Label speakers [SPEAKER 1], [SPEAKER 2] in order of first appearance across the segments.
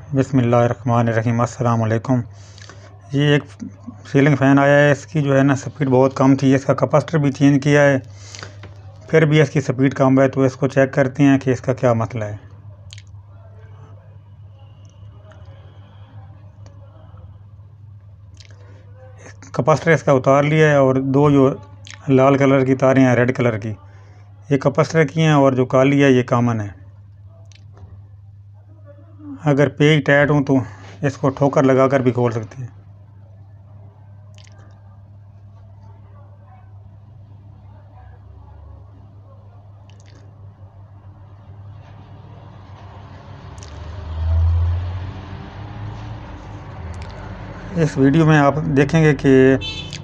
[SPEAKER 1] बिस्मिल्लाहिर्रहमानिर्रहीम। अस्सलाम वालेकुम। ये एक सीलिंग फ़ैन आया है। इसकी जो है ना स्पीड बहुत कम थी। इसका कैपेसिटर भी चेंज किया है, फिर भी इसकी स्पीड कम है। तो इसको चेक करते हैं कि इसका क्या मसला है। कैपेसिटर इसका उतार लिया है और दो जो लाल कलर की तारें हैं रेड कलर की, ये कैपेसिटर की हैं और जो काली है ये कॉमन है। अगर पेज टाइट हो तो इसको ठोकर लगाकर भी खोल सकते हैं। इस वीडियो में आप देखेंगे कि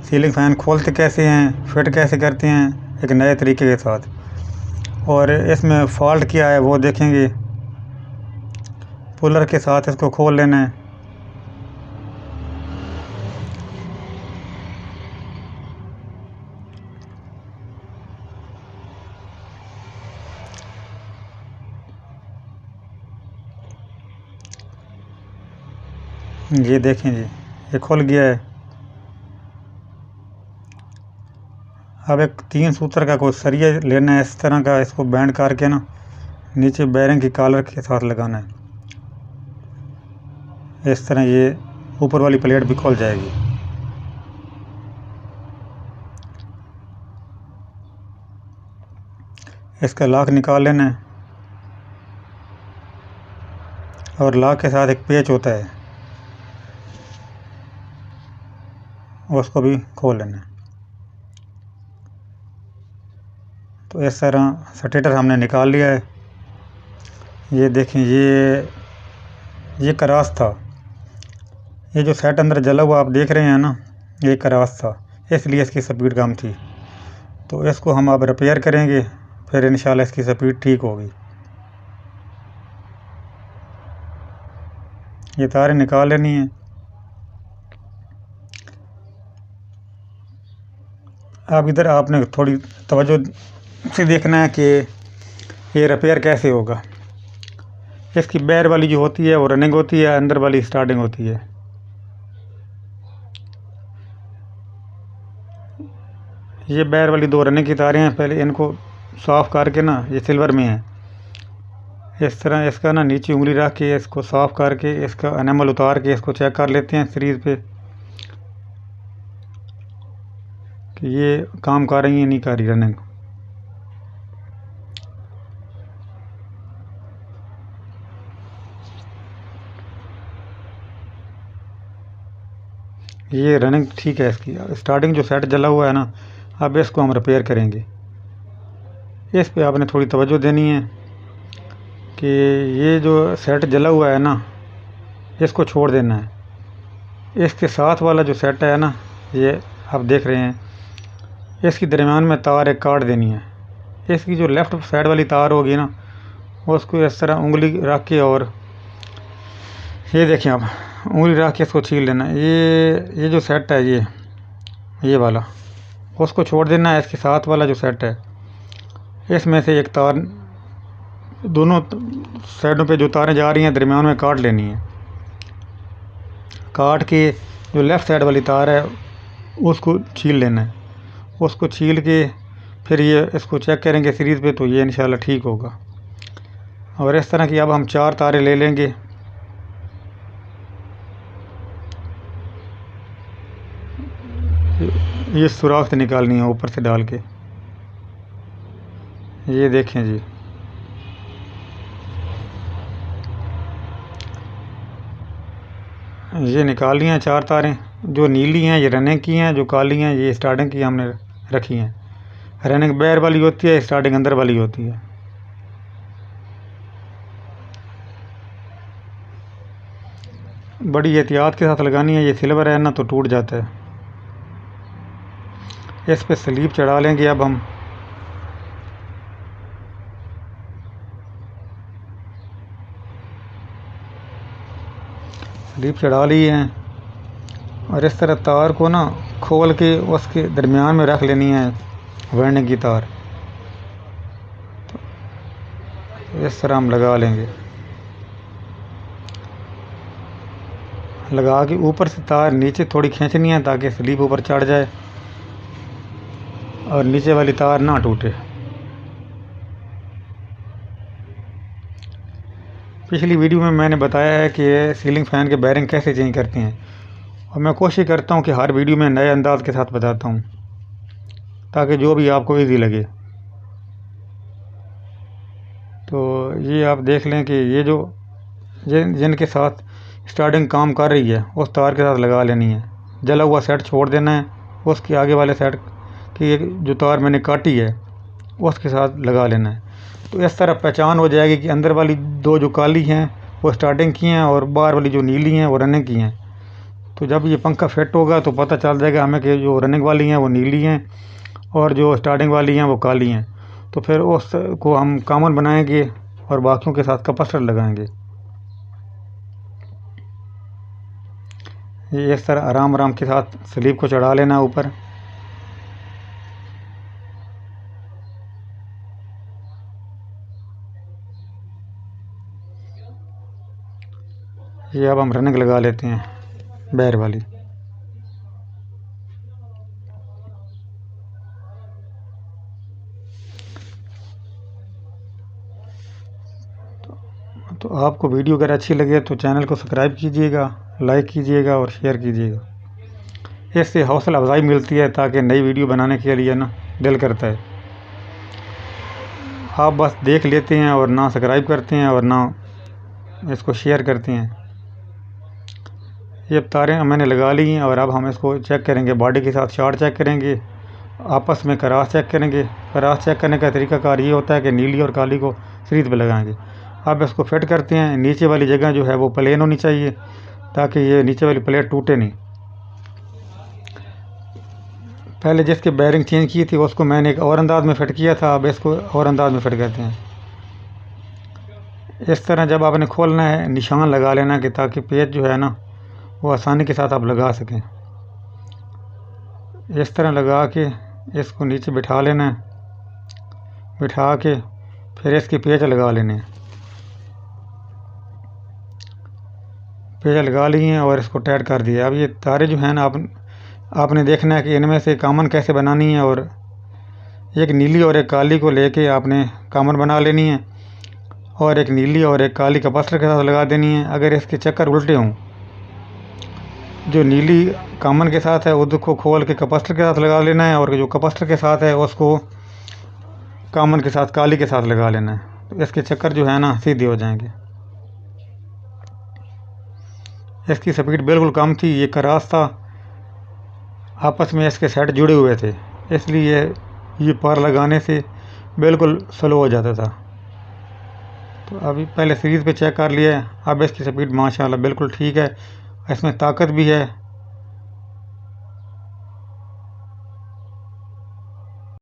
[SPEAKER 1] सीलिंग फ़ैन खोलते कैसे हैं, फिट कैसे करते हैं एक नए तरीके के साथ, और इसमें फ़ॉल्ट क्या है वो देखेंगे। पुलर के साथ इसको खोल लेना है। ये देखें जी, ये खुल गया है। अब एक 3 सूत्र का कोई सरिया लेना है इस तरह का, इसको बैंड करके ना नीचे बैरिंग की कॉलर के साथ लगाना है। इस तरह ये ऊपर वाली प्लेट भी खुल जाएगी। इसका लॉक निकाल लेना है और लॉक के साथ एक पेच होता है, उसको भी खोल लेना है। तो इस तरह स्टेटर हमने निकाल लिया है। ये देखें, ये क्रॉस था। ये जो सेट अंदर जला हुआ आप देख रहे हैं ना, ये क्रॉस था, इसलिए इसकी स्पीड कम थी। तो इसको हम अब रिपेयर करेंगे, फिर इंशाल्लाह इसकी स्पीड ठीक होगी। ये तारें निकाल लेनी है। अब इधर आपने थोड़ी तवज्जो से देखना है कि ये रिपेयर कैसे होगा। इसकी बैर वाली जो होती है वो रनिंग होती है, अंदर वाली स्टार्टिंग होती है। ये बैर वाली 2 रनिंग की तारें हैं। पहले इनको साफ़ करके ना, ये सिल्वर में है, इस तरह इसका ना नीचे उंगली रख के इसको साफ़ करके इसका एनामल उतार के इसको चेक कर लेते हैं सीरीज़ पे कि ये काम कर रही है नहीं कर रही रनिंग। ये रनिंग ठीक है इसकी। स्टार्टिंग जो सेट जला हुआ है ना, अब इसको हम रिपेयर करेंगे। इस पे आपने थोड़ी तवज्जो देनी है कि ये जो सेट जला हुआ है ना, इसको छोड़ देना है। इसके साथ वाला जो सेट है ना, ये आप देख रहे हैं, इसकी दरमियान में तार एक काट देनी है। इसकी जो लेफ़्ट साइड वाली तार होगी ना, उसको इस तरह उंगली रख के, और ये देखें आप, उंगली रख के इसको छील लेना। ये जो सेट है ये वाला, उसको छोड़ देना है। इसके साथ वाला जो सेट है, इसमें से एक तार दोनों साइडों पे जो तारें जा रही हैं दरमियान में काट लेनी है। काट के जो लेफ़्ट साइड वाली तार है उसको छील लेना है। उसको छील के फिर ये इसको चेक करेंगे सीरीज़ पे, तो ये इंशाल्लाह ठीक होगा। और इस तरह की अब हम 4 तारें ले लेंगे। ये सुराख से निकालनी है ऊपर से डाल के। ये देखें जी, ये निकाली हैं 4 तारें। जो नीली हैं ये रनिंग की हैं, जो काली हैं ये स्टार्टिंग की हमने रखी हैं। रनिंग बैर वाली होती है, स्टार्टिंग अंदर वाली होती है। बड़ी एहतियात के साथ लगानी है। ये सिल्वर है ना तो टूट जाता है। इस पे स्लीप चढ़ा लेंगे। अब हम स्लीप चढ़ा ली है और इस तरह तार को ना खोल के उसके दरमियान में रख लेनी है, वायरिंग की तार। तो इस तरह हम लगा लेंगे। लगा के ऊपर से तार नीचे थोड़ी खींचनी है ताकि स्लीप ऊपर चढ़ जाए और नीचे वाली तार ना टूटे। पिछली वीडियो में मैंने बताया है कि सीलिंग फ़ैन के बैरिंग कैसे चेंज करते हैं, और मैं कोशिश करता हूँ कि हर वीडियो में नए अंदाज के साथ बताता हूँ ताकि जो भी आपको ईजी लगे। तो ये आप देख लें कि ये जो जिनके साथ स्टार्टिंग काम कर रही है उस तार के साथ लगा लेनी है। जला हुआ सेट छोड़ देना है, उसके आगे वाले सेट की जो तार मैंने काटी है उसके साथ लगा लेना है। तो इस तरह पहचान हो जाएगी कि अंदर वाली दो जो काली हैं वो स्टार्टिंग की हैं और बाहर वाली जो नीली हैं वो रनिंग की हैं। तो जब ये पंखा फिट होगा तो पता चल जाएगा हमें कि जो रनिंग वाली हैं वो नीली हैं और जो स्टार्टिंग वाली हैं वो काली हैं। तो फिर उसको हम कॉमन बनाएंगे और बाकियों के साथ कैपेसिटर लगाएंगे। ये इस तरह आराम आराम के साथ स्लीप को चढ़ा लेना ऊपर। ये अब हम रनिंग लगा लेते हैं बैर वाली। तो आपको वीडियो अगर अच्छी लगे तो चैनल को सब्सक्राइब कीजिएगा, लाइक कीजिएगा और शेयर कीजिएगा। इससे हौसला अफजाई मिलती है ताकि नई वीडियो बनाने के लिए ना दिल करता है। आप बस देख लेते हैं और ना सब्सक्राइब करते हैं और ना इसको शेयर करते हैं। ये तारें मैंने लगा ली हैं और अब हम इसको चेक करेंगे, बॉडी के साथ शॉर्ट चेक करेंगे, आपस में क्रॉस चेक करेंगे। क्रॉस चेक करने का तरीकाकार ये होता है कि नीली और काली को सीरीज पे लगाएंगे। अब इसको फिट करते हैं। नीचे वाली जगह जो है वो प्लेन होनी चाहिए ताकि ये नीचे वाली प्लेट टूटे नहीं। पहले जिसके बैरिंग चेंज की थी उसको मैंने एक और अंदाज में फिट किया था, अब इसको और अंदाज में फिट करते हैं। इस तरह जब आपने खोलना है निशान लगा लेना कि ताकि पेच जो है ना वो आसानी के साथ आप लगा सकें। इस तरह लगा के इसको नीचे बिठा लेना है, बिठा के फिर इसके पेच लगा लेने हैं। पेच लगा लिए हैं और इसको टाइट कर दिया। अब ये तारे जो हैं ना आपने देखना है कि इनमें से कॉमन कैसे बनानी है, और एक नीली और एक काली को लेके आपने कॉमन बना लेनी है और एक नीली और एक काली कैपेसिटर के साथ लगा देनी है। अगर इसके चक्कर उल्टे हों, जो नीली कॉमन के साथ है उसको खोल के कैपेसिटर के साथ लगा लेना है और जो कैपेसिटर के साथ है उसको कॉमन के साथ काली के साथ लगा लेना है। तो इसके चक्कर जो है ना सीधे हो जाएंगे। इसकी स्पीड बिल्कुल कम थी, ये क्रॉस था, आपस में इसके सेट जुड़े हुए थे, इसलिए ये पार लगाने से बिल्कुल स्लो हो जाता था। तो अभी पहले सीरीज़ पे चेक कर लिया है। अब इसकी स्पीड माशाल्लाह बिल्कुल ठीक है, इसमें ताकत भी है